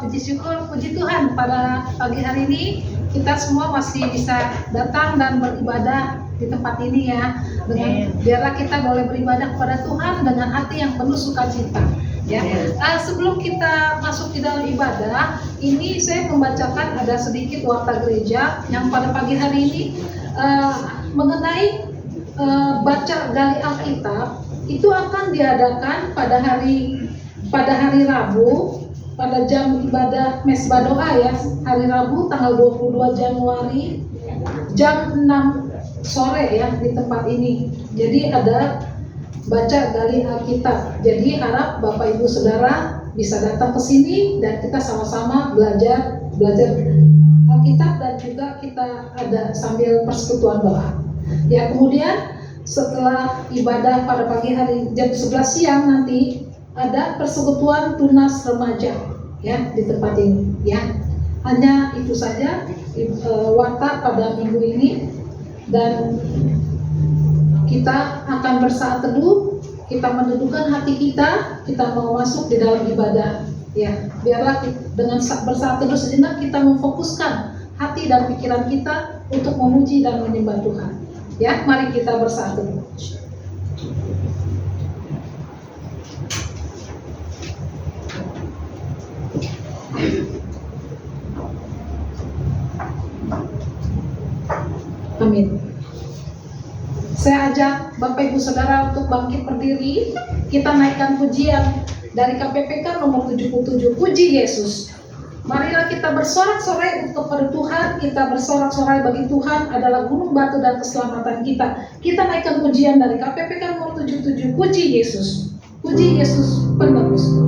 puji syukur, puji Tuhan pada pagi hari ini kita semua masih bisa datang dan beribadah di tempat ini ya. Biarlah kita boleh beribadah kepada Tuhan dengan hati yang penuh sukacita. Ya. Sebelum kita masuk di dalam ibadah, ini saya membacakan ada sedikit warta gereja yang pada pagi hari ini mengenai baca gali Alkitab itu akan diadakan pada hari Rabu pada jam ibadah mesbah doa ya, hari Rabu tanggal 22 Januari jam 6 sore ya di tempat ini. Jadi ada baca gali Alkitab. Jadi harap Bapak Ibu Saudara bisa datang ke sini dan kita sama-sama belajar Alkitab dan juga kita ada sambil persekutuan doa. Ya, kemudian setelah ibadah pada pagi hari jam 11 siang nanti ada persekutuan tunas remaja ya di tempat ini ya. Hanya itu saja warta pada minggu ini, dan kita akan bersaat teduh, kita mendudukkan hati kita mau masuk di dalam ibadah ya. Biarlah dengan bersaat teduh sejenak kita memfokuskan hati dan pikiran kita untuk memuji dan menyembah Tuhan ya. Mari kita bersaat teduh. Amin. Saya ajak Bapak Ibu Saudara untuk bangkit berdiri. Kita naikkan pujian dari KPPK nomor 77, Puji Yesus. Marilah kita bersorak-sorai kepada Tuhan. Kita bersorak-sorai bagi Tuhan adalah gunung batu dan keselamatan kita. Kita naikkan pujian dari KPPK nomor 77, Puji Yesus. Puji Yesus penebusku.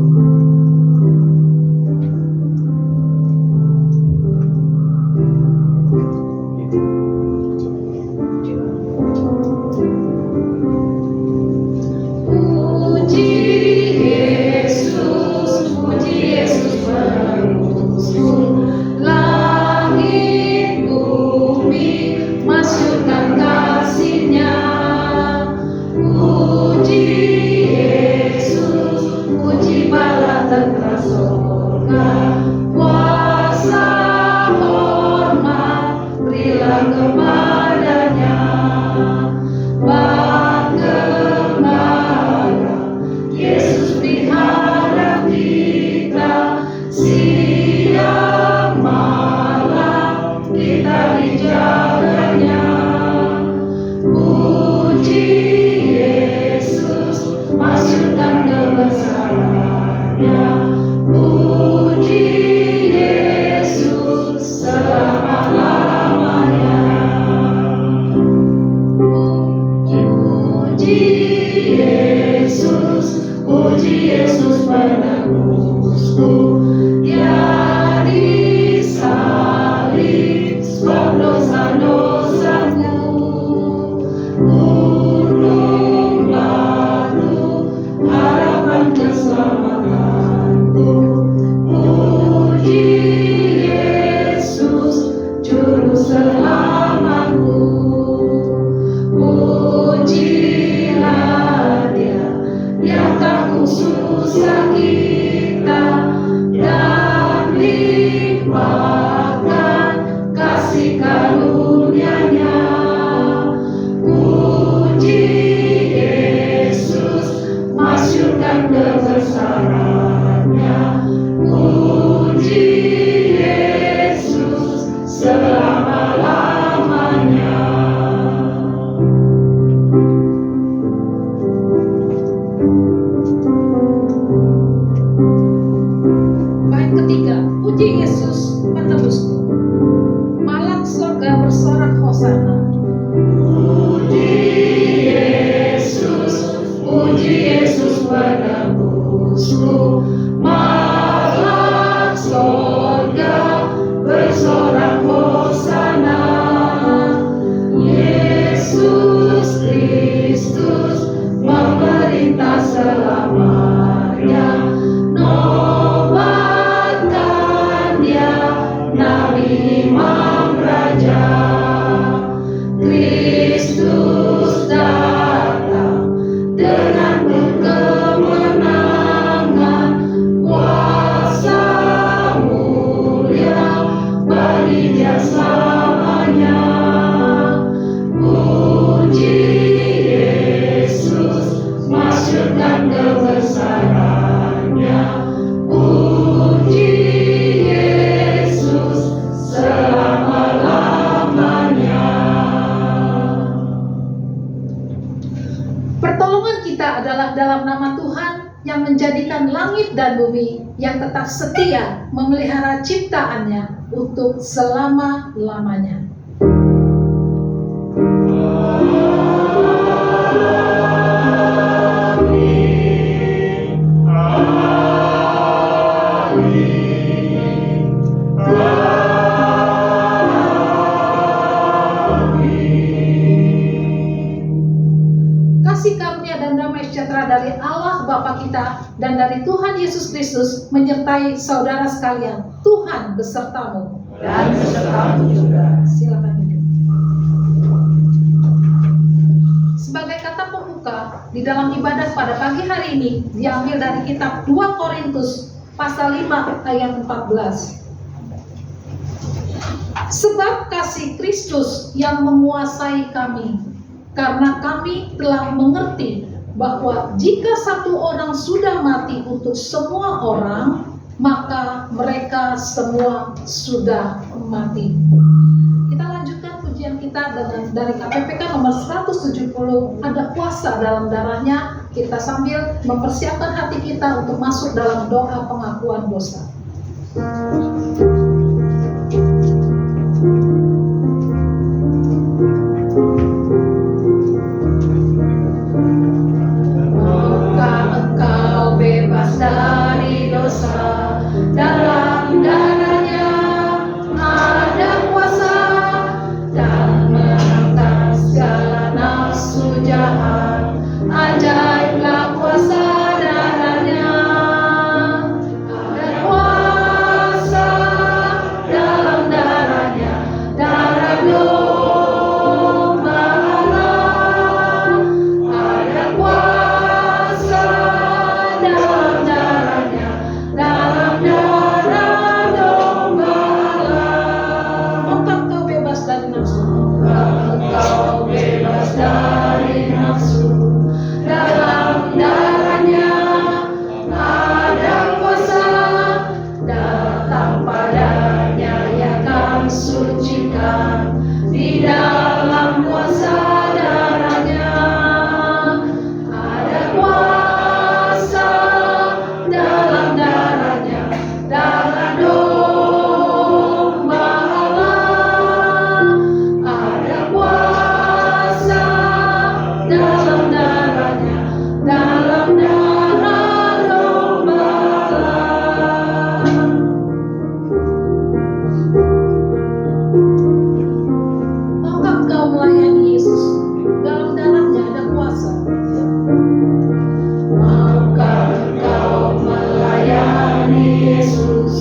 menjadikan langit dan bumi yang tetap setia memelihara ciptaannya untuk selama-lamanya. Kasih karunia dan damai sejahtera dari Allah Bapa kita dan dari Tuhan Yesus Kristus menyertai saudara sekalian. Tuhan besertamu dan besertamu juga. Silakan duduk. Sebagai kata pembuka di dalam ibadah pada pagi hari ini diambil dari kitab 2 Korintus pasal 5 ayat 14. Sebab kasih Kristus yang menguasai kami, karena kami telah mengerti bahwa jika satu orang sudah mati untuk semua orang, maka mereka semua sudah mati. Kita lanjutkan pujian kita dengan dari KPPK nomor 170, ada kuasa dalam darahnya. Kita sambil mempersiapkan hati kita untuk masuk dalam doa pengakuan dosa. Dari dosa, dalam darahnya ada kuasa dan menangkap segala nafsu jahat. Ajaiblah kuasa darahnya, ada kuasa dalam darahnya, darah domba Allah, ada kuasa dalam darahnya, dalam darah domba Allah. Maukah kau bebas dari nafsu? Engkau bebas dari nafsu, dalam darahnya ada kuasa, datang padanya yang akan sucikan. Di dalam kuasa darahnya ada kuasa, dalam darahnya, darah domba Allah, ada kuasa dalam darahnya, dalam darah domba Allah. Maukah kau melayani Yesus? Dalam darahnya ada kuasa. Maukah engkau melayani Yesus?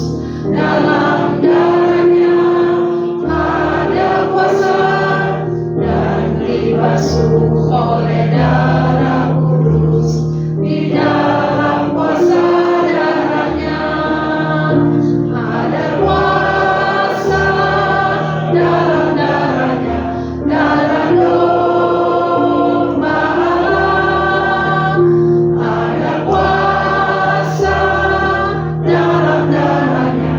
Dalam darahnya ada kuasa dan dibasuh oleh darah kudus. Di dalam kuasa darahnya ada kuasa, dalam darahnya, darah domba Allah, ada kuasa dalam darahnya,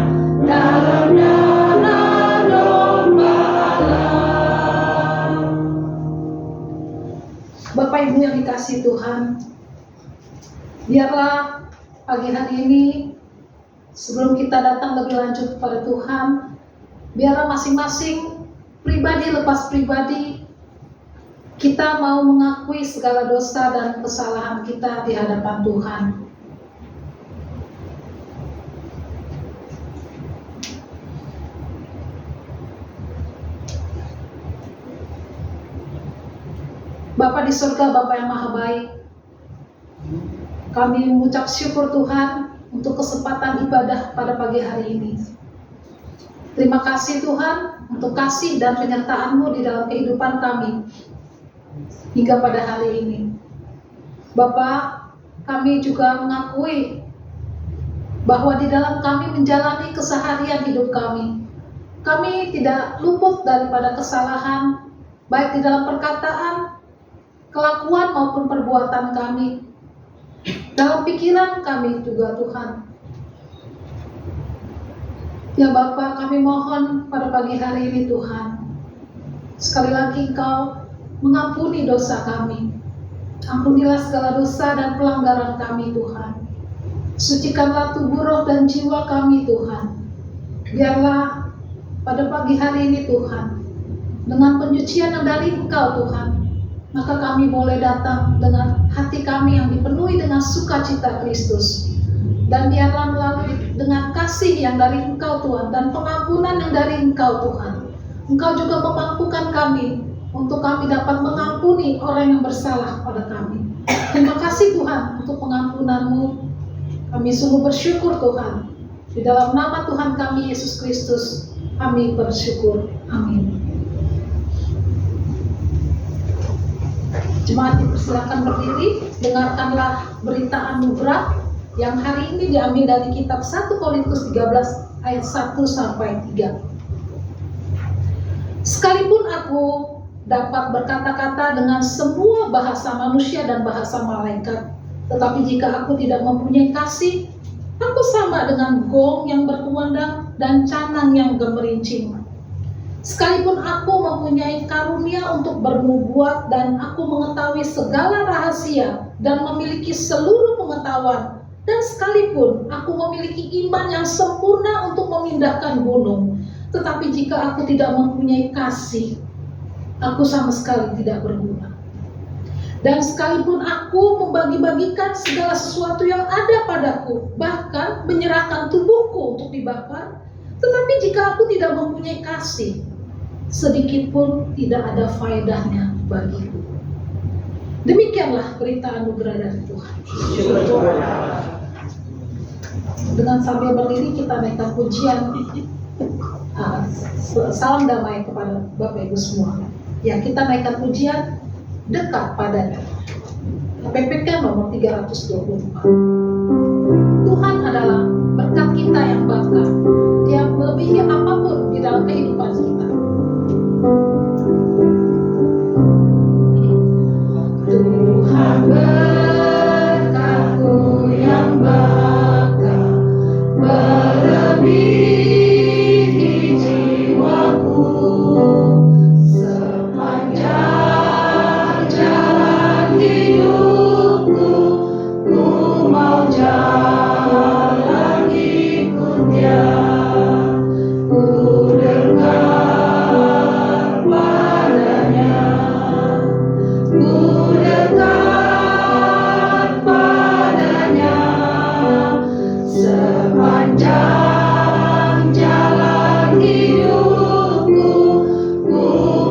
dalam darah domba Allah. Bapak Ibu yang dikasihi Tuhan, biarlah pagi hari ini sebelum kita datang lebih lanjut kepada Tuhan, biarlah masing-masing pribadi lepas pribadi kita mau mengakui segala dosa dan kesalahan kita di hadapan Tuhan. Bapa di surga, Bapa yang maha baik, kami mengucap syukur Tuhan untuk kesempatan ibadah pada pagi hari ini. Terima kasih Tuhan untuk kasih dan penyertaan-Mu di dalam kehidupan kami hingga pada hari ini. Bapak, kami juga mengakui bahwa di dalam kami menjalani keseharian hidup kami tidak luput daripada kesalahan, baik di dalam perkataan, kelakuan maupun perbuatan kami, dalam pikiran kami juga Tuhan. Ya Bapa, kami mohon pada pagi hari ini Tuhan, sekali lagi Engkau mengampuni dosa kami. Ampunilah segala dosa dan pelanggaran kami Tuhan. Sucikanlah tubuh, roh, dan jiwa kami Tuhan. Biarlah pada pagi hari ini Tuhan, dengan penyucian yang dari Engkau Tuhan, maka kami boleh datang dengan hati kami yang dipenuhi dengan sukacita Kristus. Dan biarlah melalui dengan kasih yang dari Engkau Tuhan, dan pengampunan yang dari Engkau Tuhan, Engkau juga memampukan kami untuk kami dapat mengampuni orang yang bersalah pada kami. Terima kasih Tuhan untuk pengampunan-Mu. Kami sungguh bersyukur Tuhan. Di dalam nama Tuhan kami Yesus Kristus, kami bersyukur. Amin. Jemaat dipersilakan berdiri. Dengarkanlah berita anugerah yang hari ini diambil dari kitab 1 Korintus 13 ayat 1 sampai 3. Sekalipun aku dapat berkata-kata dengan semua bahasa manusia dan bahasa malaikat, tetapi jika aku tidak mempunyai kasih, aku sama dengan gong yang berkumandang dan canang yang gemerincing. Sekalipun aku mempunyai karunia untuk bernubuat dan aku mengetahui segala rahasia dan memiliki seluruh pengetahuan, dan sekalipun aku memiliki iman yang sempurna untuk memindahkan gunung, tetapi jika aku tidak mempunyai kasih, aku sama sekali tidak berguna. Dan sekalipun aku membagi-bagikan segala sesuatu yang ada padaku, bahkan menyerahkan tubuhku untuk dibakar, tetapi jika aku tidak mempunyai kasih, sedikit pun tidak ada faedahnya bagiku. Demikianlah berita anugerah dari Tuhan. Dengan sambil berdiri kita naikkan pujian. Salam damai kepada Bapak Ibu semua. Ya, kita naikkan pujian dekat padanya. PPK nomor 324. Tuhan adalah berkat kita yang bakar. Dia melebihi apapun di dalam kehidupan kita. Tuhan berkatku yang bakar, melebihi jiwaku. Sepanjang jalan hidupku, ku mau jalan ikut Dia. Ku dekat padanya, ku dekat padanya. Sepanjang jalan hidupku, ku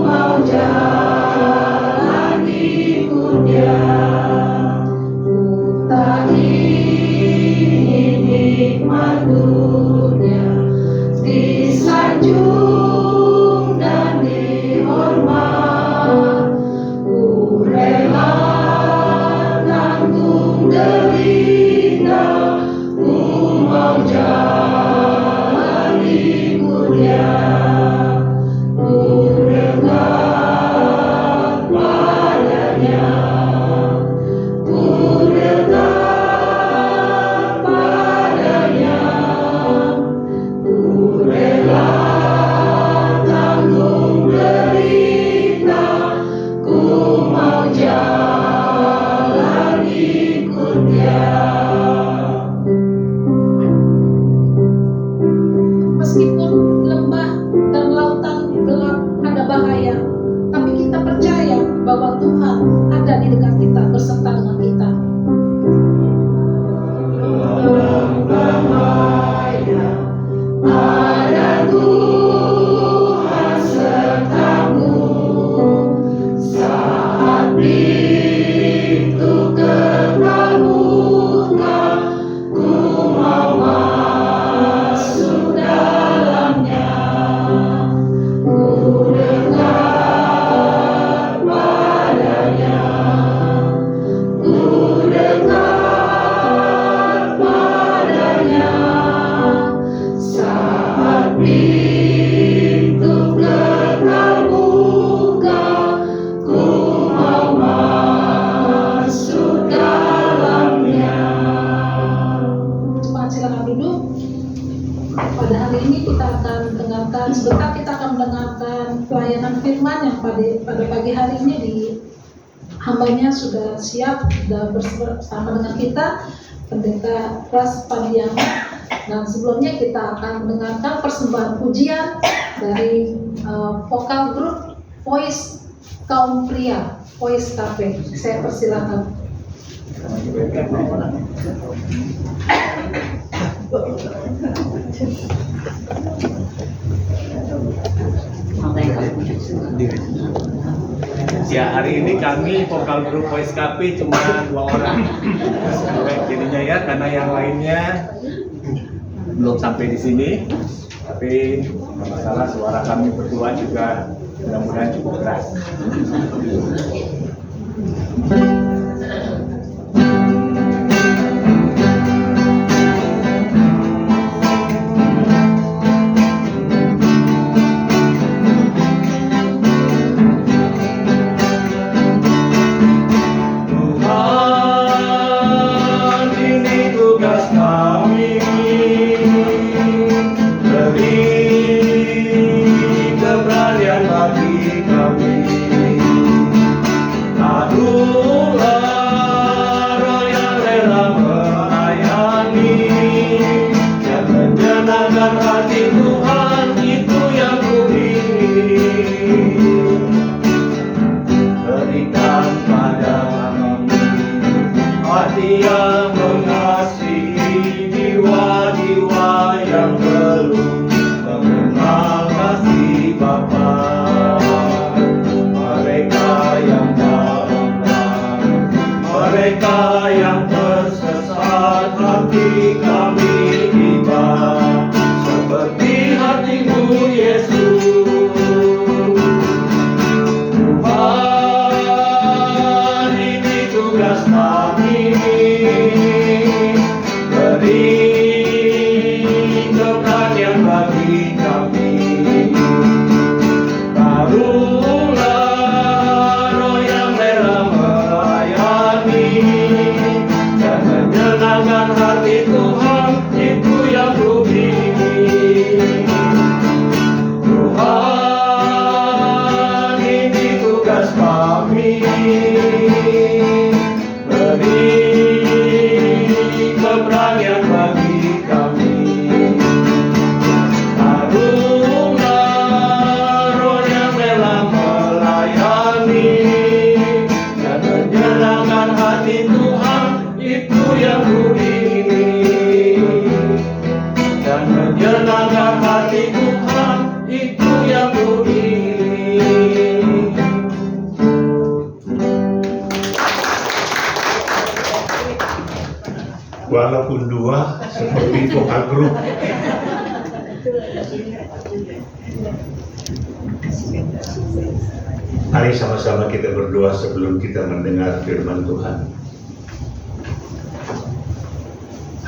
mau jalan ikut Dia. Ku tak ingin nikmat dunia, disanjung dan dihormat. Ku rela tanggung derita, ku mau jalan ikut Dia. Ku dekat padanya, ku dekat padanya. Ku rela tanggung derita, ku mau jalan ikut Dia. Meskipun lembah dan lautan gelap ada bahaya, tapi kita percaya bahwa Tuhan ada di dekat kita, berserta dengan kita. Dalam bahaya ada Tuhan sertamu. Saat pintu kekal buka, ku mau masuk dalamnya. Ku dekat padanya, ku dekat padanya. Saat pintu kekal buka, ku mau masuk dalamnya. Jemaat silakan duduk. Pada hari ini kita akan dengarkan sebentar, kita akan mendengarkan pelayanan firman yang pada pagi hari ini hambanya sudah siap dan bersama dengan kita. Pendeta Pras Pandiang. Dan sebelumnya kita akan mendengarkan persembahan pujian dari vokal grup Voice Kaum Pria, Voice Cafe. Saya persilakan. Ya, hari ini kami vokal grup Voice Cafe cuma 2 orang. Baik, jadinya ya, karena yang lainnya belum sampai di sini. Tapi nggak masalah, suara kami berdua juga mudah-mudahan cukup keras. Yang mengasihi jiwa-jiwa yang belum mengenal kasih Bapa. Mereka yang dalam, mereka yang tersesat, hati kami tiba seperti hatimu Yesus. Tuhan, ini tugas kami. Beri keberanian bagi kami. Taruhlah roh yang rela melayani dan menyenangkan hati Tuhan, itu yang kupingin. Tuhan, ini tugas kami. Beri keberanian bagi kami. Taruhlah roh yang rela melayani dan menyenangkan hati Tuhan, itu yang kuingini. Dan menyenangkan hati Tuhan, itu yang kuingini. Walaupun 2 seperti vokal grup. Mari sama-sama kita berdoa sebelum kita mendengar firman Tuhan.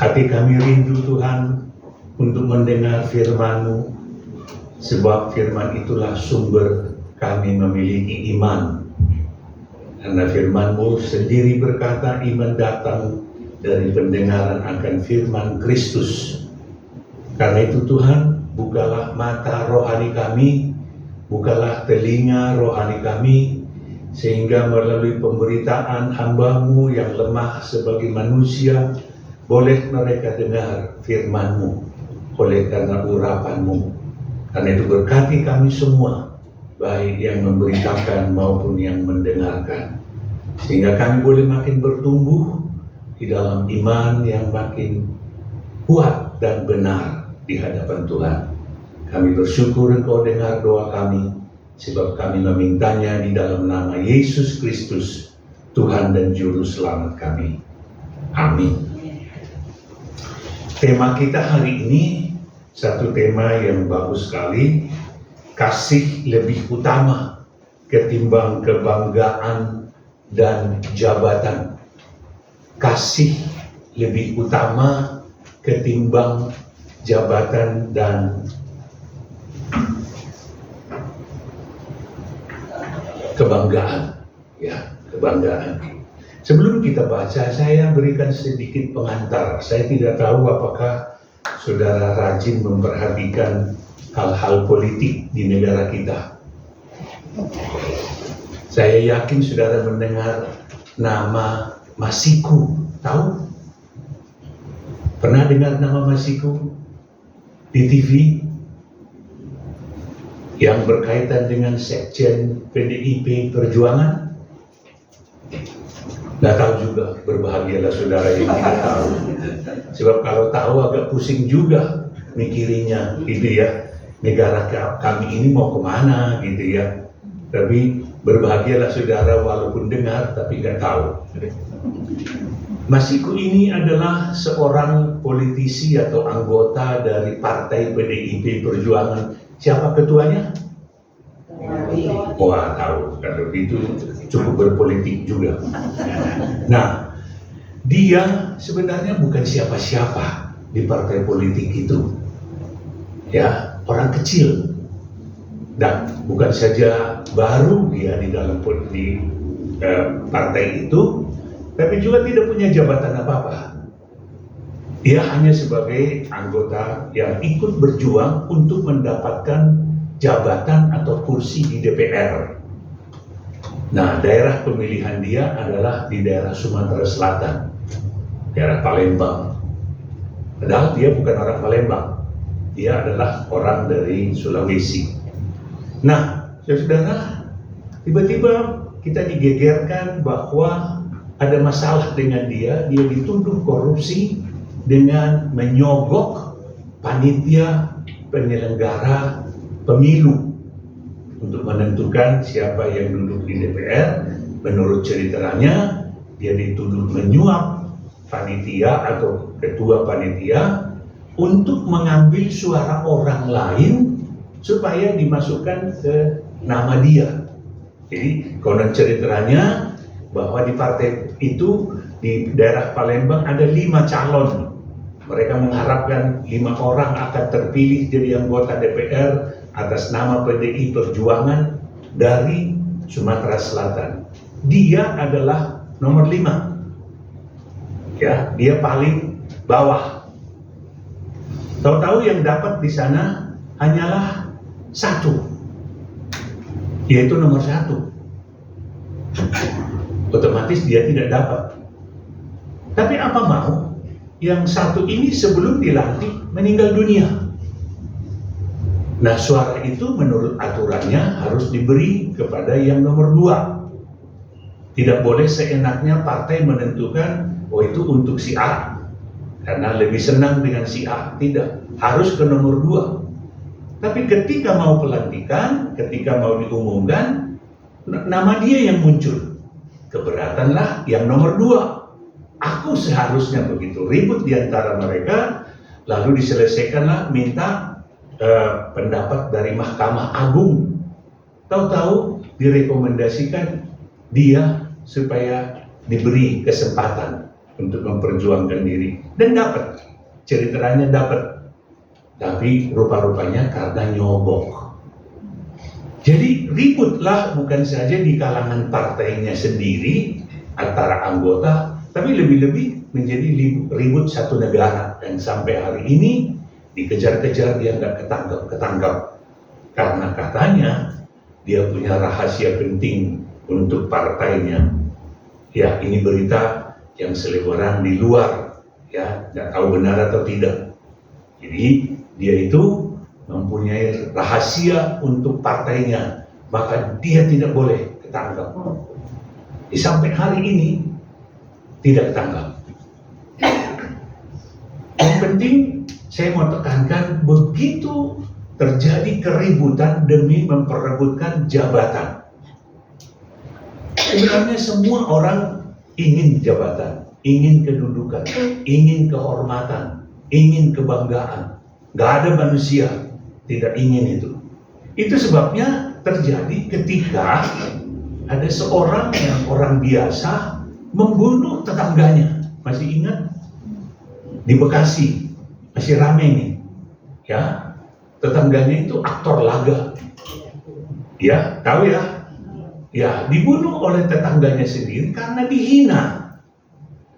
Hati kami rindu Tuhan untuk mendengar firman-Mu, sebab firman itulah sumber kami memiliki iman. Karena firman-Mu sendiri berkata iman datang dari pendengaran akan firman Kristus. Karena itu Tuhan, bukalah mata rohani kami, bukalah telinga rohani kami, sehingga melalui pemberitaan hamba-Mu yang lemah sebagai manusia, boleh mereka dengar firman-Mu oleh karena urapan-Mu. Karena itu berkati kami semua, baik yang memberitakan maupun yang mendengarkan, sehingga kami boleh makin bertumbuh di dalam iman yang makin kuat dan benar di hadapan Tuhan. Kami bersyukur Engkau dengar doa kami, sebab kami memintanya di dalam nama Yesus Kristus, Tuhan dan Juru Selamat kami. Amin. Tema kita hari ini, satu tema yang bagus sekali, kasih lebih utama ketimbang kebanggaan dan jabatan. Kasih lebih utama ketimbang jabatan dan kebanggaan. Ya, kebanggaan. Sebelum kita baca, saya berikan sedikit pengantar. Saya tidak tahu apakah saudara rajin memperhatikan hal-hal politik di negara kita. Saya yakin saudara mendengar nama Masiku, tahu? Pernah dengar nama Masiku di TV yang berkaitan dengan Sekjen PDIP Perjuangan? Nggak tahu juga, berbahagialah saudara yang tidak tahu. Sebab kalau tahu agak pusing juga mikirinya gitu ya. Negara kami ini mau kemana gitu ya. Tapi berbahagialah saudara walaupun dengar tapi nggak tahu. Masiku ini adalah seorang politisi atau anggota dari Partai PDIP Perjuangan. Siapa ketuanya? Wah, tahu. Kalau itu cukup berpolitik juga. Nah, dia sebenarnya bukan siapa-siapa di partai politik itu. Ya, orang kecil. Dan bukan saja baru dia di dalam partai itu, tapi juga tidak punya jabatan apa-apa. Dia hanya sebagai anggota yang ikut berjuang untuk mendapatkan jabatan atau kursi di DPR. Nah, daerah pemilihan dia adalah di daerah Sumatera Selatan, daerah Palembang. Padahal dia bukan orang Palembang, dia adalah orang dari Sulawesi. Nah, saudara, tiba-tiba kita digegerkan bahwa ada masalah dengan dia dituduh korupsi dengan menyogok panitia penyelenggara pemilu untuk menentukan siapa yang duduk di DPR. Menurut ceritanya, dia dituduh menyuap panitia atau ketua panitia untuk mengambil suara orang lain supaya dimasukkan ke nama dia. Jadi konon ceritanya bahwa di partai itu di daerah Palembang ada 5 calon. Mereka mengharapkan 5 orang akan terpilih jadi anggota DPR atas nama PDI Perjuangan dari Sumatera Selatan. Dia adalah nomor 5. Ya, dia paling bawah. Tahu-tahu yang dapat di sana hanyalah 1, yaitu nomor 1. Otomatis dia tidak dapat. Tapi apa mau? Yang 1 ini sebelum dilantik meninggal dunia. Nah, suara itu menurut aturannya harus diberi kepada yang nomor 2. Tidak boleh seenaknya partai menentukan, oh itu untuk si A, karena lebih senang dengan si A. Tidak, harus ke nomor 2. Tapi ketika mau pelantikan, ketika mau diumumkan, nama dia yang muncul. Keberatanlah yang nomor 2. Aku seharusnya begitu ribut di antara mereka, lalu diselesaikanlah minta pendapat dari Mahkamah Agung. Tahu-tahu direkomendasikan dia supaya diberi kesempatan untuk memperjuangkan diri. Dan dapat, ceritanya dapat. Tapi rupa-rupanya karena nyogok. Jadi ributlah bukan saja di kalangan partainya sendiri, antara anggota, tapi lebih-lebih menjadi ribut satu negara. Dan sampai hari ini dikejar-kejar dia nggak ketangkap. Karena katanya dia punya rahasia penting untuk partainya. Ya, ini berita yang seliweran di luar, ya, nggak tahu benar atau tidak. Jadi dia itu mempunyai rahasia untuk partainya, maka dia tidak boleh ketangkap. Sampai hari ini tidak ketangkap. Yang penting saya mau tekankan, begitu terjadi keributan demi memperebutkan jabatan. Sebenarnya semua orang ingin jabatan, ingin kedudukan, ingin kehormatan, ingin kebanggaan. Gak ada manusia tidak ingin itu. Itu sebabnya terjadi ketika ada seorang yang orang biasa membunuh tetangganya. Masih ingat? Di Bekasi, masih rame nih. Ya, tetangganya itu aktor laga. Ya, tahu ya? Ya, dibunuh oleh tetangganya sendiri karena dihina.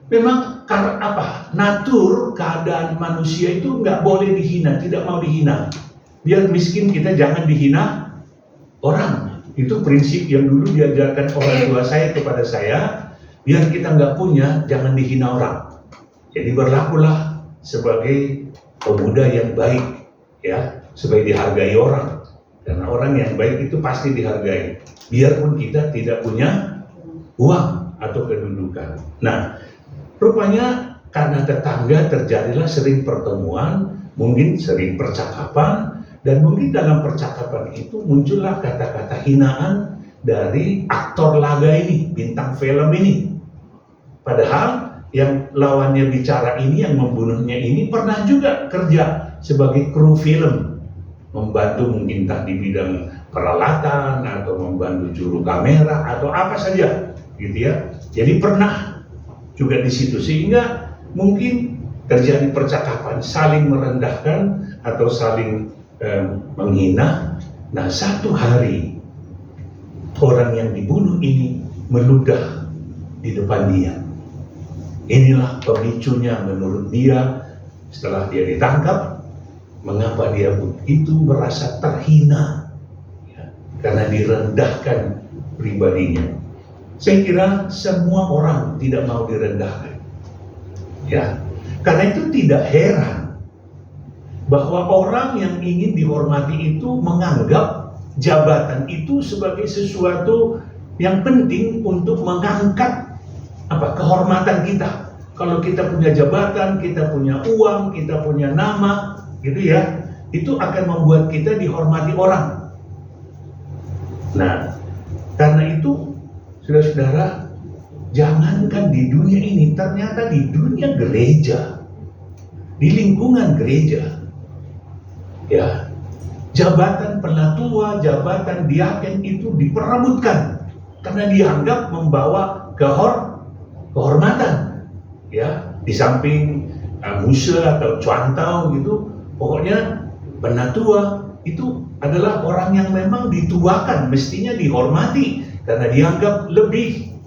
Memang karena apa? Natur keadaan manusia itu nggak boleh dihina, tidak mau dihina. Biar miskin kita jangan dihina orang. Itu prinsip yang dulu diajarkan orang tua saya kepada saya. Biar kita nggak punya, jangan dihina orang. Jadi berlakulah sebagai pemuda yang baik, ya, supaya dihargai orang. Karena orang yang baik itu pasti dihargai, biarpun kita tidak punya uang atau kedudukan. Nah, rupanya karena tetangga terjadilah sering pertemuan, mungkin sering percakapan, dan mungkin dalam percakapan itu muncullah kata-kata hinaan dari aktor laga ini, bintang film ini. Padahal yang lawannya bicara ini, yang membunuhnya ini pernah juga kerja sebagai kru film, membantu mungkin entah di bidang peralatan atau membantu juru kamera atau apa saja, gitu ya. Jadi pernah juga di situ, sehingga mungkin terjadi percakapan saling merendahkan atau saling menghina. Nah, satu hari orang yang dibunuh ini meludah di depan dia. Inilah pemicunya menurut dia. Setelah dia ditangkap, mengapa dia begitu merasa terhina, ya, karena direndahkan pribadinya. Saya kira semua orang tidak mau direndahkan, ya. Karena itu tidak heran bahwa orang yang ingin dihormati itu menganggap jabatan itu sebagai sesuatu yang penting untuk mengangkat kehormatan kita. Kalau kita punya jabatan, kita punya uang, kita punya nama, gitu ya, itu akan membuat kita dihormati orang. Nah, karena itu, saudara-saudara, jangankan di dunia ini, ternyata di dunia gereja, di lingkungan gereja, ya, jabatan penatua, jabatan diaken itu diperebutkan karena dianggap membawa kehormatan, ya, di samping muse atau cuantau gitu. Pokoknya penatua itu adalah orang yang memang dituakan, mestinya dihormati karena dianggap lebih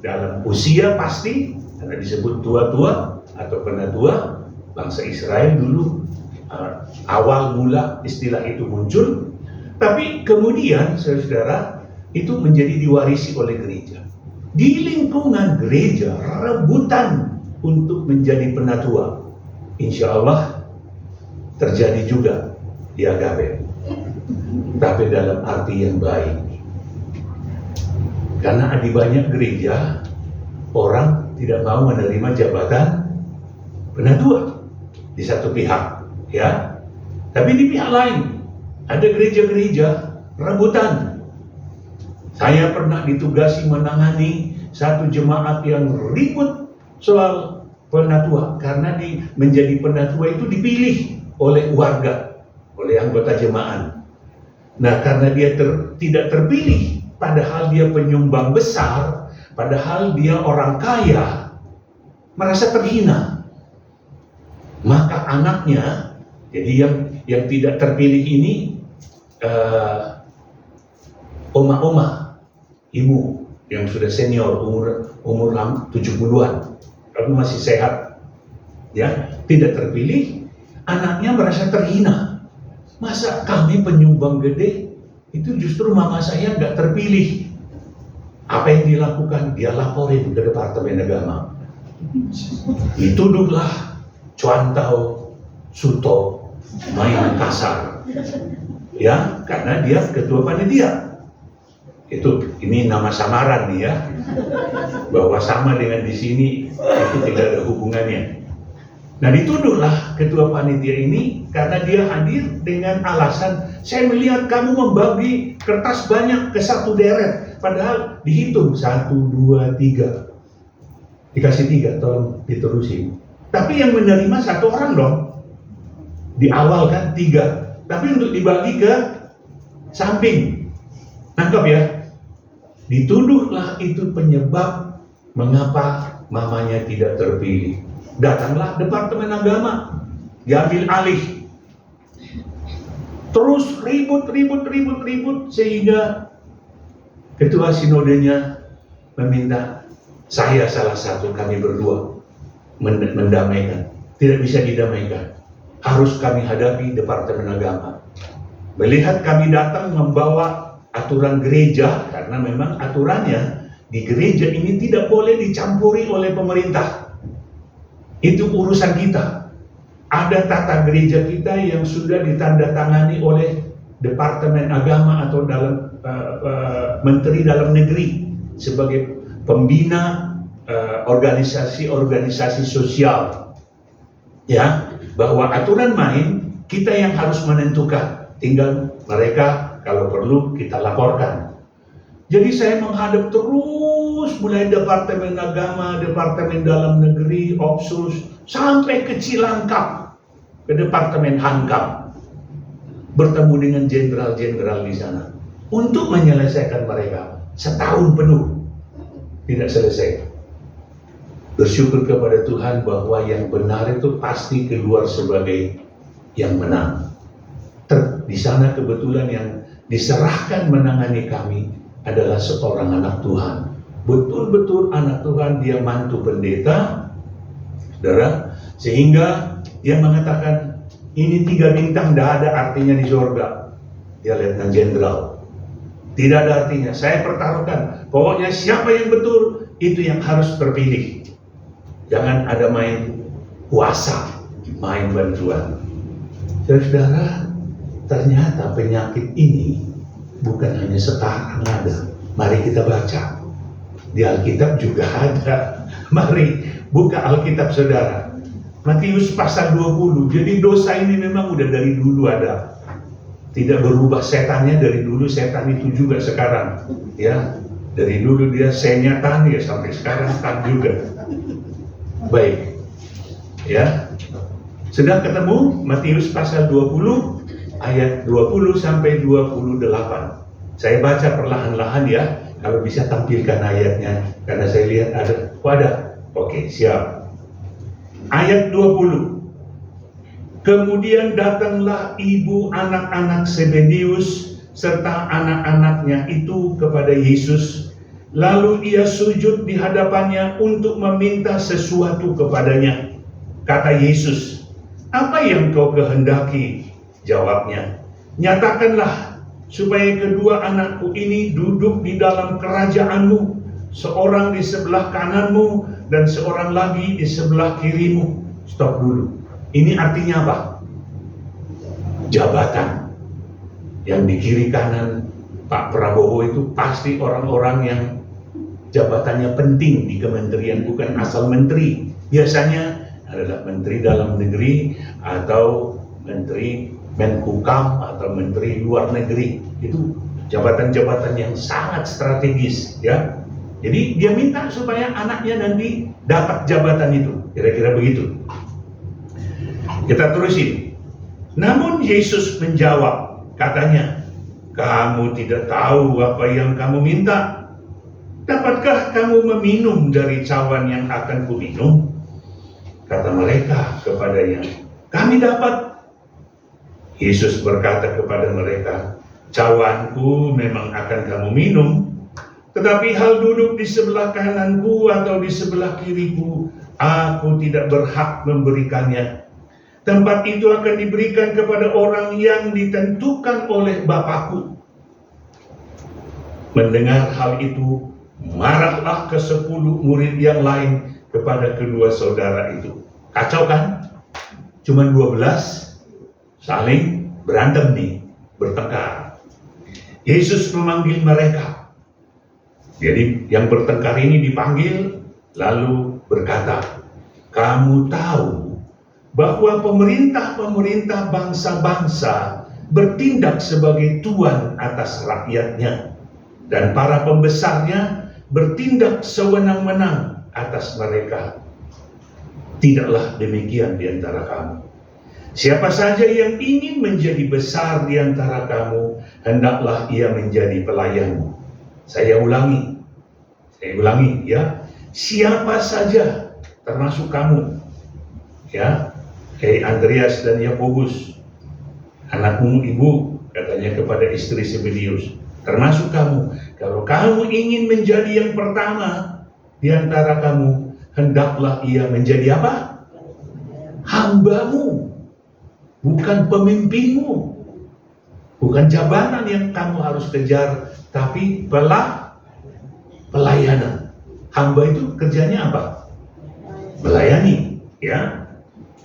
dalam usia pasti, karena disebut tua-tua atau penatua. Bangsa Israel dulu awal mula istilah itu muncul, tapi kemudian saudara itu menjadi diwarisi oleh gereja. Di lingkungan gereja rebutan untuk menjadi penatua, insya Allah terjadi juga di Agape, tapi dalam arti yang baik. Karena di banyak gereja orang tidak mau menerima jabatan penatua di satu pihak, ya. Tapi di pihak lain ada gereja-gereja rebutan. Saya pernah ditugasi menangani satu jemaat yang ribut soal penatua, karena menjadi penatua itu dipilih oleh warga, oleh anggota jemaat. Nah, karena dia tidak terpilih, padahal dia penyumbang besar, padahal dia orang kaya, merasa terhina. Maka anaknya, jadi yang tidak terpilih ini, oma-oma, ibu yang sudah senior, umur 70-an, tapi masih sehat, ya, tidak terpilih. Anaknya merasa terhina. Masa kami penyumbang gede, itu justru mama saya nggak terpilih. Apa yang dilakukan? Dia laporin ke Departemen Agama. Dituduhlah cuantau, suto, main kasar, ya, karena dia ketua panitia. Ini nama samaran nih, ya, bahwa sama dengan di sini itu tidak ada hubungannya. Nah, dituduhlah ketua panitia ini karena dia hadir dengan alasan, saya melihat kamu membagi kertas banyak ke satu deret, padahal dihitung 1, 2, 3, dikasih 3, tolong diterusin. Tapi yang menerima satu orang dong, di awal kan 3, tapi untuk dibagi ke samping, nangkep ya? Dituduhlah itu penyebab mengapa mamanya tidak terpilih. Datanglah Departemen Agama, diambil alih. Terus ribut sehingga ketua sinodenya meminta saya salah satu, kami berdua mendamaikan. Tidak bisa didamaikan, harus kami hadapi Departemen Agama. Melihat kami datang membawa aturan gereja, karena memang aturannya di gereja ini tidak boleh dicampuri oleh pemerintah. Itu urusan kita. ada tata gereja kita yang sudah ditandatangani oleh Departemen Agama atau dalam Menteri Dalam Negeri sebagai pembina organisasi-organisasi sosial, ya, bahwa aturan main kita yang harus menentukan, tinggal mereka kalau perlu kita laporkan. Jadi saya menghadap terus mulai Departemen Agama, Departemen Dalam Negeri, Opsus, sampai ke Cilangkap, ke Departemen Hankam, bertemu dengan jenderal-jenderal di sana untuk menyelesaikan mereka. Setahun penuh tidak selesai. Bersyukur kepada Tuhan bahwa yang benar itu pasti keluar sebagai yang menang. Di sana kebetulan yang diserahkan menangani kami adalah seorang anak Tuhan. Betul-betul anak Tuhan, dia mantu pendeta, saudara, sehingga dia mengatakan ini 3 bintang tidak ada artinya di surga. Dia Letnan Jenderal. Tidak ada artinya. Saya pertaruhkan. Pokoknya siapa yang betul itu yang harus terpilih. Jangan ada main kuasa, main bantuan. Saudara, ternyata penyakit ini bukan hanya sekarang ada. Mari kita baca. Di Alkitab juga ada. Mari buka Alkitab saudara. Matius pasal 20. Jadi dosa ini memang udah dari dulu ada. Tidak berubah setannya dari dulu, setan itu juga sekarang. Ya, dari dulu dia senyatan ya sampai sekarang tak juga. Baik. Ya. Sudah ketemu Matius pasal 20 ayat 20 sampai 28. Saya baca perlahan-lahan ya. Kalau bisa tampilkan ayatnya karena saya lihat ada. Oke, siap. Ayat 20. Kemudian datanglah ibu anak-anak Zebedeus serta anak-anaknya itu kepada Yesus. Lalu ia sujud di hadapannya untuk meminta sesuatu kepadanya. Kata Yesus, "Apa yang kau kehendaki?" Jawabnya, "Nyatakanlah supaya kedua anakku ini duduk di dalam kerajaanmu, seorang di sebelah kananmu dan seorang lagi di sebelah kirimu." Stop dulu. Ini artinya apa? Jabatan. Yang di kiri kanan Pak Prabowo itu pasti orang-orang yang jabatannya penting di kementerian, bukan asal menteri. Biasanya adalah Menteri Dalam Negeri atau Menteri Menkumham atau Menteri Luar Negeri. Itu jabatan-jabatan yang sangat strategis, ya. Jadi dia minta supaya anaknya nanti dapat jabatan itu, kira-kira begitu. Kita terusin. Namun Yesus menjawab, katanya, "Kamu tidak tahu apa yang kamu minta. Dapatkah kamu meminum dari cawan yang akan kuminum?" Kata mereka kepadanya, "Kami dapat." Yesus berkata kepada mereka, "Cawanku memang akan kamu minum, tetapi hal duduk di sebelah kananku atau di sebelah kiriku, aku tidak berhak memberikannya. Tempat itu akan diberikan kepada orang yang ditentukan oleh Bapakku." Mendengar hal itu, marahlah ke-10 murid yang lain kepada kedua saudara itu. Kacau kan? Cuma 12 saling berantem nih, bertengkar. Yesus memanggil mereka. Jadi yang bertengkar ini dipanggil, lalu berkata, "Kamu tahu bahwa pemerintah-pemerintah bangsa-bangsa bertindak sebagai tuan atas rakyatnya, dan para pembesarnya bertindak sewenang-wenang atas mereka. Tidaklah demikian di antara kamu. Siapa saja yang ingin menjadi besar di antara kamu, hendaklah ia menjadi pelayanmu." Saya ulangi ya. Siapa saja, termasuk kamu, ya. Andreas dan Yakobus, anakmu ibu, katanya kepada istri Zebedeus, termasuk kamu. Kalau kamu ingin menjadi yang pertama di antara kamu, hendaklah ia menjadi apa? Hambamu, bukan pemimpinmu. Bukan jabatan yang kamu harus kejar, tapi pelayanan. Hamba itu kerjanya apa? Melayani, ya.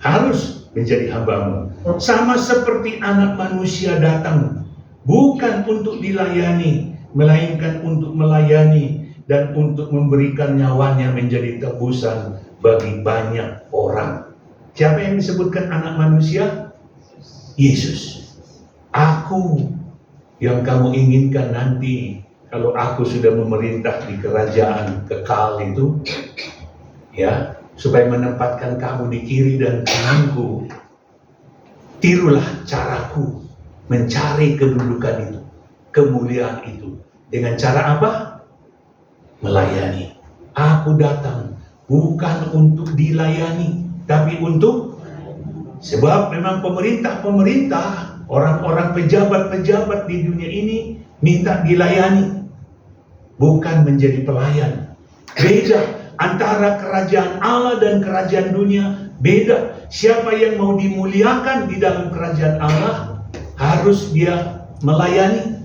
Harus menjadi hambamu. Sama seperti anak manusia datang bukan untuk dilayani, melainkan untuk melayani dan untuk memberikan nyawanya menjadi tebusan bagi banyak orang. Siapa yang disebutkan anak manusia? Yesus. Aku yang kamu inginkan nanti kalau aku sudah memerintah di kerajaan kekal itu, ya, supaya menempatkan kamu di kiri dan kananku. Tirulah caraku mencari kedudukan itu, kemuliaan itu. Dengan cara apa? Melayani. Aku datang bukan untuk dilayani, tapi untuk, sebab memang pemerintah-pemerintah, orang-orang pejabat-pejabat di dunia ini minta dilayani, bukan menjadi pelayan. Beda antara kerajaan Allah dan kerajaan dunia, beda. Siapa yang mau dimuliakan di dalam kerajaan Allah, harus dia melayani.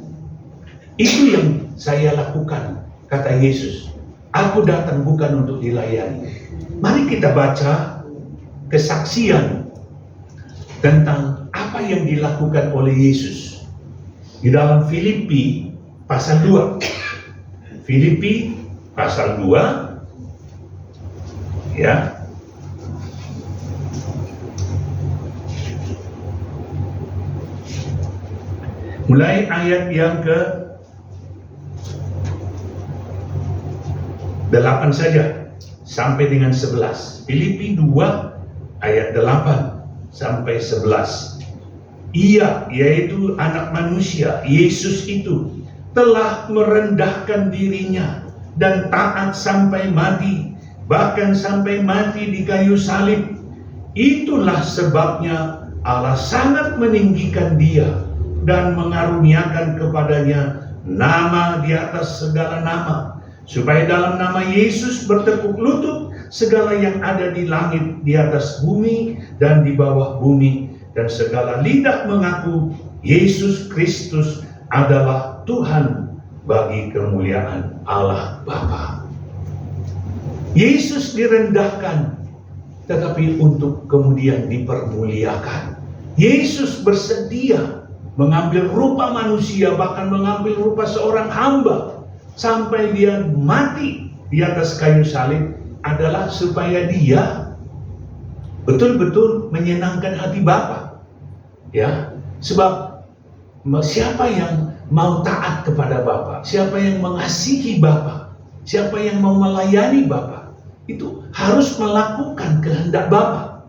Itu yang saya lakukan, kata Yesus. Aku datang bukan untuk dilayani. Mari kita baca kesaksian tentang apa yang dilakukan oleh Yesus di dalam Filipi pasal 2. Filipi pasal 2, ya. Mulai ayat yang ke-8 saja sampai dengan 11. Filipi 2 ayat 8 sampai 11. Ia, yaitu anak manusia, Yesus itu telah merendahkan dirinya dan taat sampai mati, bahkan sampai mati di kayu salib. Itulah sebabnya Allah sangat meninggikan dia dan mengaruniakan kepadanya nama di atas segala nama, supaya dalam nama Yesus bertekuk lutut segala yang ada di langit, di atas bumi dan di bawah bumi, dan segala lidah mengaku Yesus Kristus adalah Tuhan, bagi kemuliaan Allah Bapa. Yesus direndahkan, tetapi untuk kemudian dipermuliakan. Yesus bersedia mengambil rupa manusia, bahkan mengambil rupa seorang hamba, sampai dia mati di atas kayu salib, adalah supaya dia betul-betul menyenangkan hati Bapa. Ya, sebab siapa yang mau taat kepada Bapa, siapa yang mengasihi Bapa, siapa yang mau melayani Bapa, itu harus melakukan kehendak Bapa.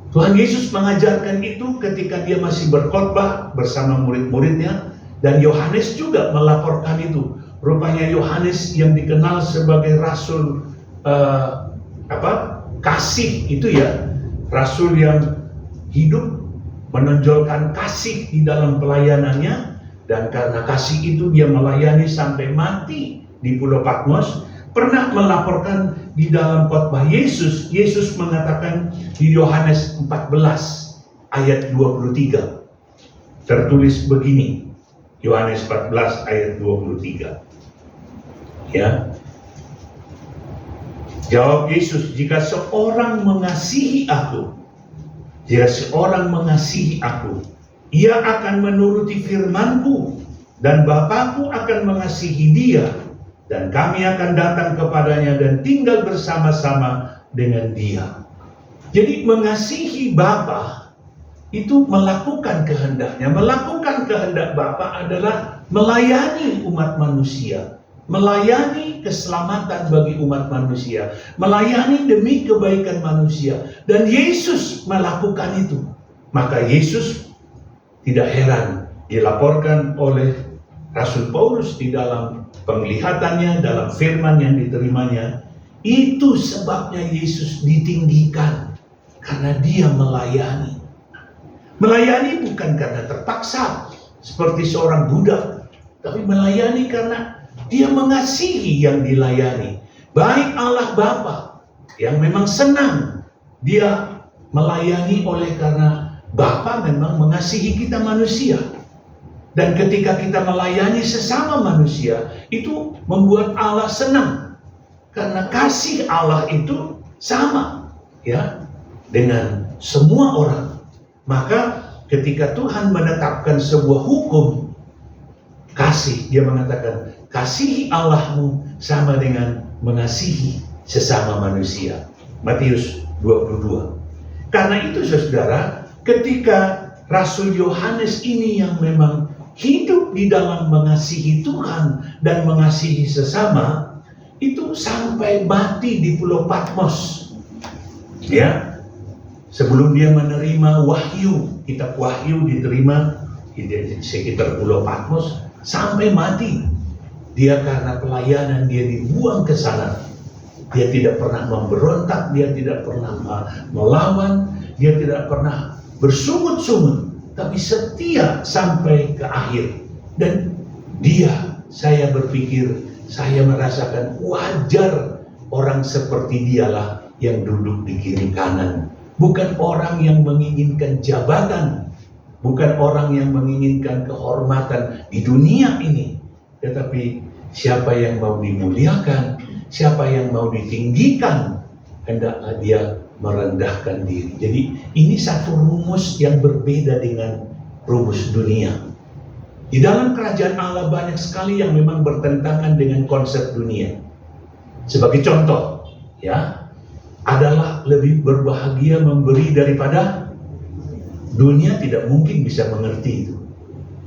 Tuhan Yesus mengajarkan itu ketika dia masih berkhotbah bersama murid-muridnya, dan Yohanes juga melaporkan itu. Rupanya Yohanes yang dikenal sebagai rasul kasih itu ya, rasul yang hidup menonjolkan kasih di dalam pelayanannya, dan karena kasih itu dia melayani sampai mati di Pulau Patmos. Pernah melaporkan di dalam khotbah Yesus, Yesus mengatakan di Yohanes 14 ayat 23, tertulis begini, Yohanes 14 ayat 23. Ya. Jawab Yesus, jika seorang mengasihi aku, ia akan menuruti firman-Ku, dan Bapa-Ku akan mengasihi dia, dan kami akan datang kepadanya dan tinggal bersama-sama dengan dia. Jadi mengasihi Bapa itu melakukan kehendaknya. Melakukan kehendak Bapa adalah melayani umat manusia, melayani keselamatan bagi umat manusia, melayani demi kebaikan manusia. Dan Yesus melakukan itu. Maka Yesus tidak heran dilaporkan oleh Rasul Paulus di dalam penglihatannya, dalam firman yang diterimanya. Itu sebabnya Yesus ditinggikan, karena dia melayani. Melayani bukan karena terpaksa seperti seorang budak, tapi melayani karena dia mengasihi yang dilayani. Baik Allah Bapa yang memang senang dia melayani, oleh karena Bapa memang mengasihi kita manusia. Dan ketika kita melayani sesama manusia, itu membuat Allah senang. Karena kasih Allah itu sama ya dengan semua orang. Maka ketika Tuhan menetapkan sebuah hukum kasih, dia mengatakan kasihi Allahmu sama dengan mengasihi sesama manusia. Matius 22. Karena itu saudara, ketika Rasul Yohanes ini yang memang hidup di dalam mengasihi Tuhan dan mengasihi sesama, itu sampai mati di Pulau Patmos. Ya, sebelum dia menerima wahyu, kitab wahyu diterima di sekitar Pulau Patmos, sampai mati. Dia karena pelayanan dia dibuang ke sana. Dia tidak pernah memberontak, dia tidak pernah melawan, dia tidak pernah bersungut-sungut, tapi setia sampai ke akhir. Dan dia, saya berpikir, saya merasakan wajar orang seperti dialah yang duduk di kiri kanan. Bukan orang yang menginginkan jabatan, bukan orang yang menginginkan kehormatan di dunia ini, tetapi siapa yang mau dimuliakan, siapa yang mau ditinggikan, hendaklah dia merendahkan diri. Jadi ini satu rumus yang berbeda dengan rumus dunia. Di dalam kerajaan Allah banyak sekali yang memang bertentangan dengan konsep dunia. Sebagai contoh, ya, adalah lebih berbahagia memberi daripada dunia, tidak mungkin bisa mengerti itu.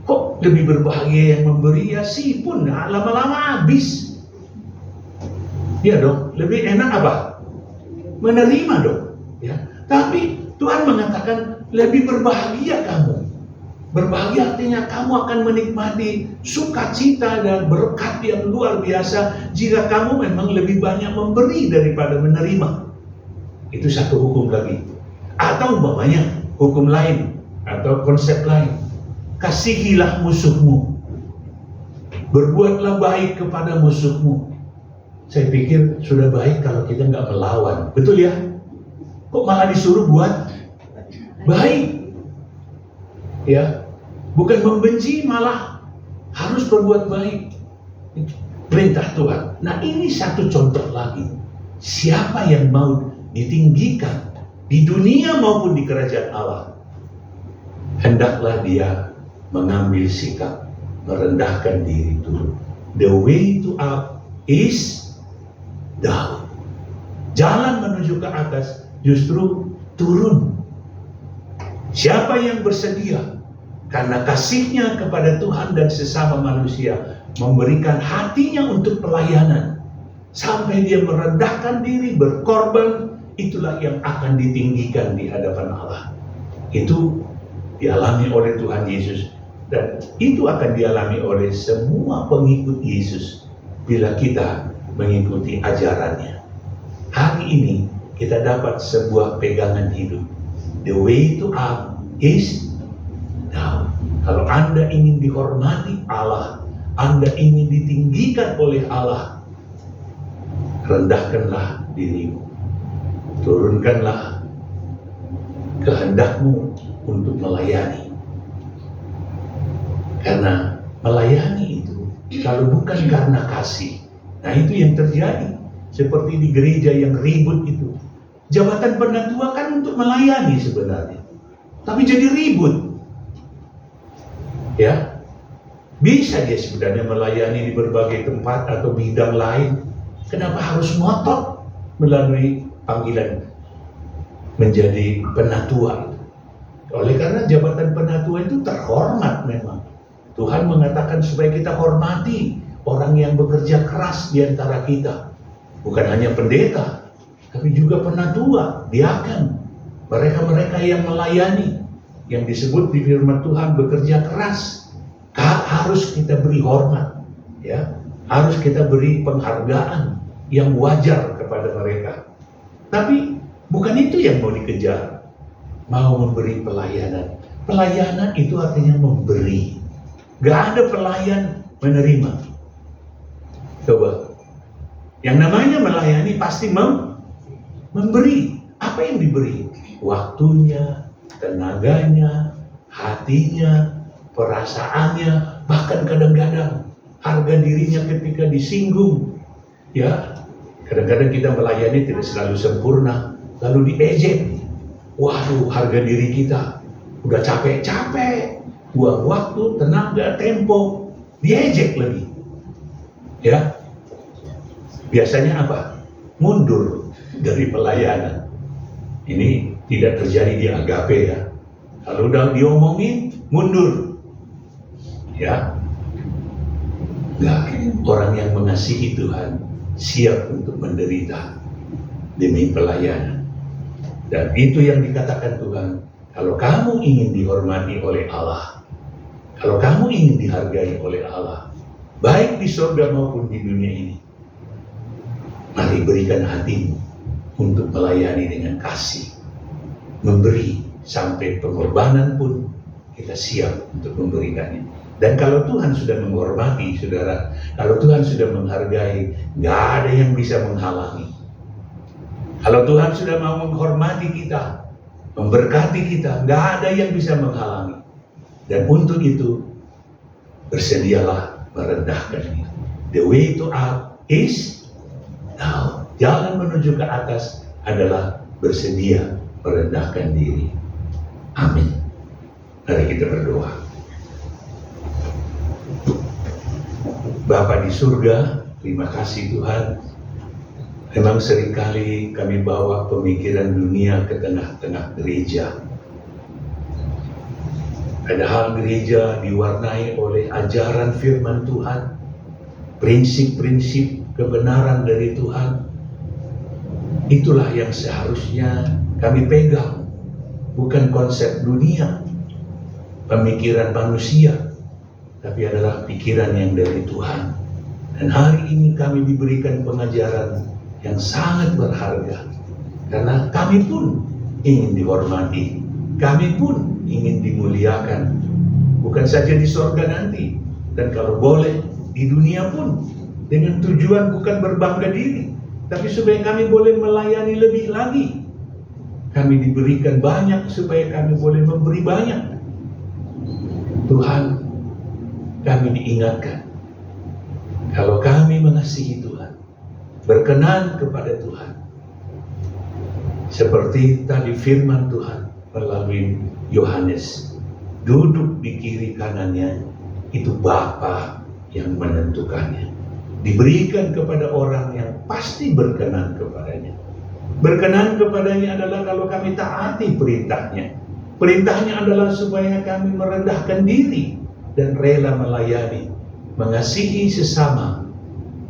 Kok lebih berbahagia yang memberi? Ya sih pun lama-lama habis. Ya dong, lebih enak apa? Menerima dong. Ya. Tapi Tuhan mengatakan lebih berbahagia kamu. Berbahagia artinya kamu akan menikmati sukacita dan berkat yang luar biasa jika kamu memang lebih banyak memberi daripada menerima. Itu satu hukum lagi. Atau umpamanya hukum lain atau konsep lain. Kasihilah musuhmu. Berbuatlah baik kepada musuhmu. Saya pikir sudah baik kalau kita nggak melawan. Betul ya? Kok malah disuruh buat baik? Ya, bukan membenci, malah harus berbuat baik. Itu perintah Tuhan. Nah, ini satu contoh lagi. Siapa yang mau ditinggikan di dunia maupun di kerajaan Allah, hendaklah dia mengambil sikap merendahkan diri turun. The way to up is down. Jalan menuju ke atas justru turun. Siapa yang bersedia karena kasihnya kepada Tuhan dan sesama manusia memberikan hatinya untuk pelayanan sampai dia merendahkan diri, berkorban, itulah yang akan ditinggikan di hadapan Allah. Itu dialami oleh Tuhan Yesus, dan itu akan dialami oleh semua pengikut Yesus bila kita mengikuti ajarannya. Hari ini kita dapat sebuah pegangan hidup. The way to up is down. Kalau Anda ingin dihormati Allah, Anda ingin ditinggikan oleh Allah, rendahkanlah dirimu. Turunkanlah kehendakmu untuk melayani. Karena melayani itu kalau bukan karena kasih, nah itu yang terjadi. Seperti di gereja yang ribut itu. Jabatan penatua kan untuk melayani sebenarnya, tapi jadi ribut. Ya, bisa dia sebenarnya melayani di berbagai tempat atau bidang lain. Kenapa harus ngotot melalui panggilan menjadi penatua itu? Oleh karena jabatan penatua itu terhormat memang. Tuhan mengatakan supaya kita hormati orang yang bekerja keras di antara kita. Bukan hanya pendeta, tapi juga penatua, diaken, mereka-mereka yang melayani, yang disebut di firman Tuhan bekerja keras. Harus kita beri hormat, ya, harus kita beri penghargaan yang wajar kepada mereka. Tapi bukan itu yang mau dikejar, mau memberi pelayanan. Pelayanan itu artinya memberi. Gak ada pelayan menerima. Coba. Yang namanya melayani pasti memberi. Apa yang diberi? Waktunya, tenaganya, hatinya, perasaannya, bahkan kadang-kadang harga dirinya ketika disinggung. Ya, kadang-kadang kita melayani tidak selalu sempurna, lalu diejek. waduh, harga diri kita udah capek-capek, buang waktu, tenaga, tempo, diejek lagi. Ya, biasanya apa? Mundur dari pelayanan. Ini tidak terjadi di Agape ya. Kalau udah diomongin, mundur. Ya, enggak. Orang yang mengasihi Tuhan siap untuk menderita demi pelayanan. Dan itu yang dikatakan Tuhan, kalau kamu ingin dihormati oleh Allah, kalau kamu ingin dihargai oleh Allah, baik di surga maupun di dunia ini, mari berikan hatimu untuk melayani dengan kasih, memberi sampai pengorbanan pun kita siap untuk memberikannya. Dan kalau Tuhan sudah menghormati, saudara, kalau Tuhan sudah menghargai, nggak ada yang bisa menghalangi. Kalau Tuhan sudah mau menghormati kita, memberkati kita, nggak ada yang bisa menghalangi. Dan untuk itu, bersedialah merendahkan diri. The way to up is down. Jalan menuju ke atas adalah bersedia merendahkan diri. Amin. Mari kita berdoa. Bapa di surga, terima kasih Tuhan. Memang seringkali kami bawa pemikiran dunia ke tengah-tengah gereja. Padahal gereja diwarnai oleh ajaran firman Tuhan, prinsip-prinsip kebenaran dari Tuhan. Itulah yang seharusnya kami pegang, bukan konsep dunia, pemikiran manusia, tapi adalah pikiran yang dari Tuhan. Dan hari ini kami diberikan pengajaran yang sangat berharga, karena kami pun ingin dihormati, kami pun ingin dimuliakan, bukan saja di sorga nanti, dan kalau boleh di dunia pun, dengan tujuan bukan berbangga diri, tapi supaya kami boleh melayani lebih lagi. Kami diberikan banyak supaya kami boleh memberi banyak. Tuhan, kami diingatkan, kalau kami mengasihi Tuhan, berkenan kepada Tuhan, seperti tadi firman Tuhan melalui Yohanes, duduk di kiri kanannya, itu Bapa yang menentukannya. Diberikan kepada orang yang pasti berkenan kepadanya. Berkenan kepadanya adalah kalau kami taati perintahnya. Perintahnya adalah supaya kami merendahkan diri dan rela melayani, mengasihi sesama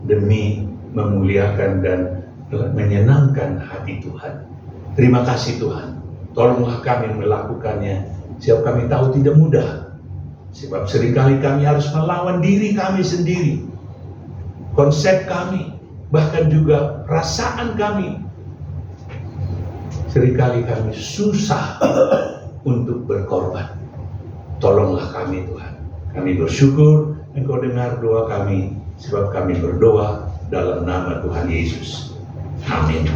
demi memuliakan dan menyenangkan hati Tuhan. Terima kasih Tuhan. Tolonglah kami melakukannya. Sebab kami tahu tidak mudah. Sebab seringkali kami harus melawan diri kami sendiri. Konsep kami, bahkan juga perasaan kami. Seringkali kami susah untuk berkorban. Tolonglah kami Tuhan. Kami bersyukur Engkau dengar doa kami, sebab kami berdoa dalam nama Tuhan Yesus. Amin.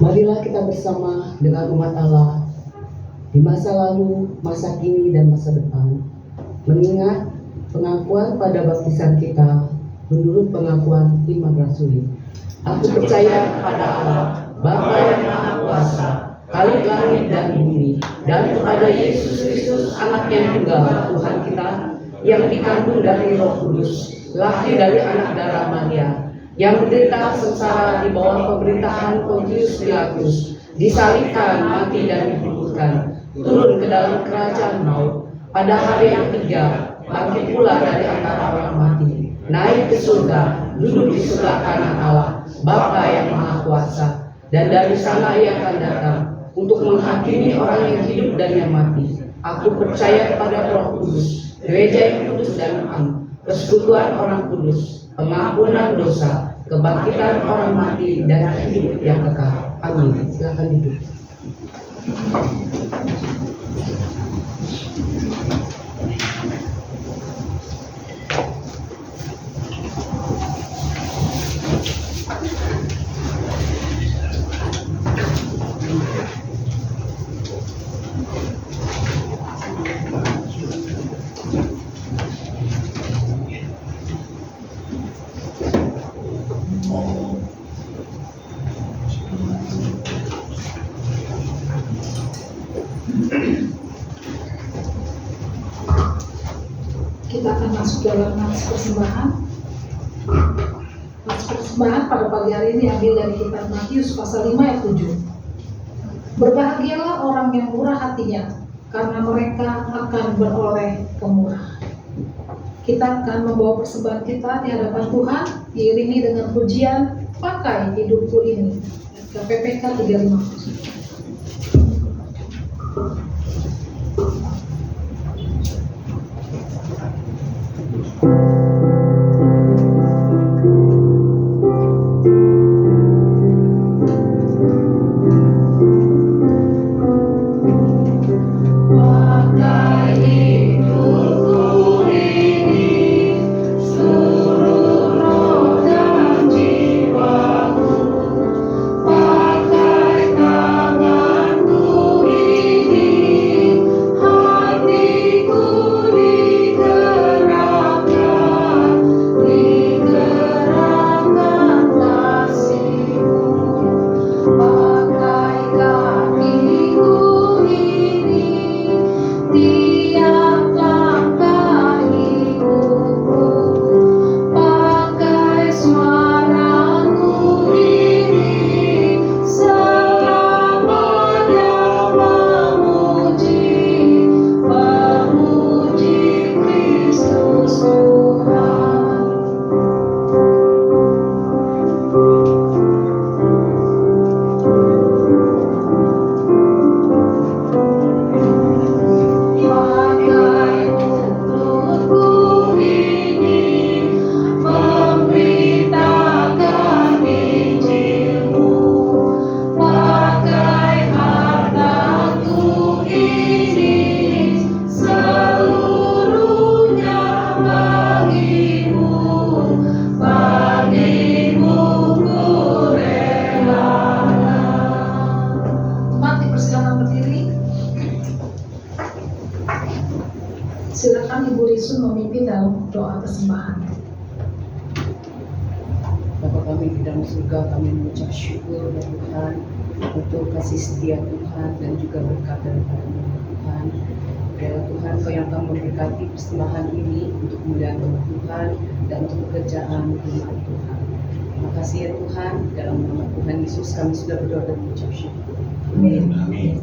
Marilah kita bersama dengan umat Allah di masa lalu, masa kini, dan masa depan, mengingat pengakuan pada baptisan kita menurut pengakuan iman rasuli. Aku percaya kepada Allah, Bapa yang Maha Kuasa, Khalik langit dan bumi, dan kepada Yesus Kristus, Anak yang tunggal Tuhan kita, yang dikandung dari Roh Kudus, lahir dari anak darah Maria, yang menderita sengsara di bawah pemerintahan Pontius Pilatus, disalibkan, mati dan dikuburkan, turun ke dalam kerajaan maut, pada hari yang ketiga bangkit pula dari antara orang mati, naik ke surga, duduk di sebelah kanan Allah, Bapa yang Maha Kuasa, dan dari sana Ia akan datang untuk menghakimi orang yang hidup dan yang mati. Aku percaya kepada Roh Kudus, gereja yang kudus dan am, persekutuan orang kudus, pengampunan dosa, kebangkitan orang mati, dan hidup yang kekal. Amin. Silakan duduk. masuk dalam nats persembahan. Nats persembahan pada pagi hari ini ambil dari kitab Matius pasal 5 ayat 7. Berbahagialah orang yang murah hatinya, karena mereka akan beroleh kemurahan. Kita akan membawa persembahan kita di hadapan Tuhan, diiringi dengan pujian Pakai Hidupku Ini, KPPK 350. Silakan Ibu Risun memimpin dalam doa persembahan. Bapa kami di dalam surga, kami mengucap syukur kepada Tuhan untuk kasih setia Tuhan dan juga berkat daripada Tuhan. Biarlah Tuhan Kau yang akan memberkati persembahan ini untuk kemuliaan nama Tuhan dan untuk pekerjaan umat Tuhan. Terima kasih ya Tuhan, dalam nama Tuhan Yesus kami sudah berdoa dan mengucap syukur. Amin. Amin.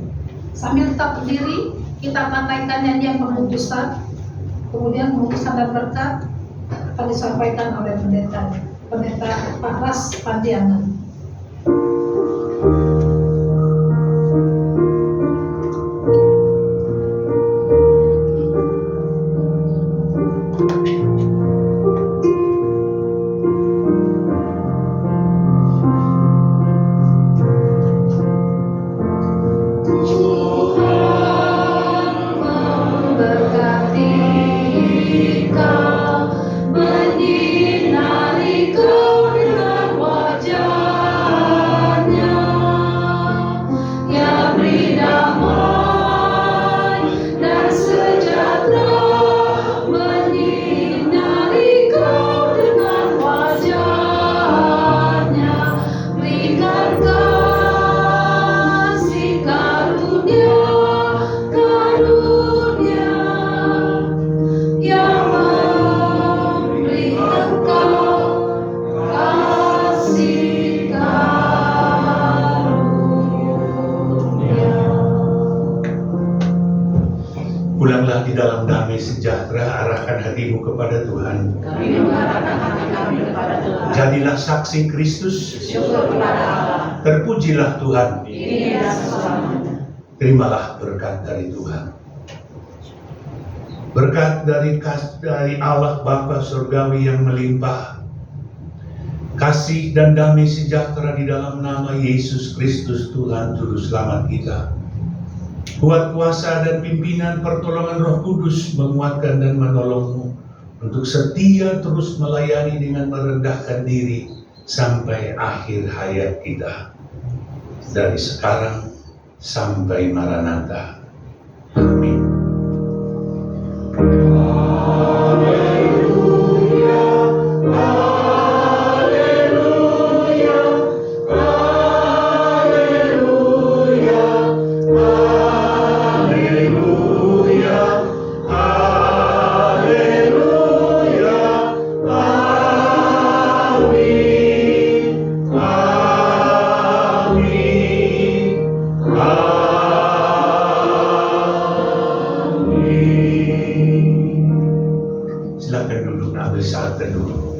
Sambil tetap berdiri, kita akan naikkan nyanyian pemutusan. Kemudian pemutusan dan berkat akan disampaikan oleh pendeta Pak Ras Pandiangan. Pulanglah di dalam damai sejahtera, arahkan hatimu kepada Tuhan. Jadilah saksi Kristus. Terpujilah Tuhan. Terimalah berkat dari Tuhan. Berkat dari Allah Bapa Surgawi yang melimpah, kasih dan damai sejahtera di dalam nama Yesus Kristus Tuhan Juru Selamat kita. Kuat kuasa dan pimpinan pertolongan Roh Kudus menguatkan dan menolongmu untuk setia terus melayani dengan merendahkan diri sampai akhir hayat kita. Dari sekarang sampai Maranatha. Amin. Haleluya, haleluya. Silakan duduk, ambil saat teduh.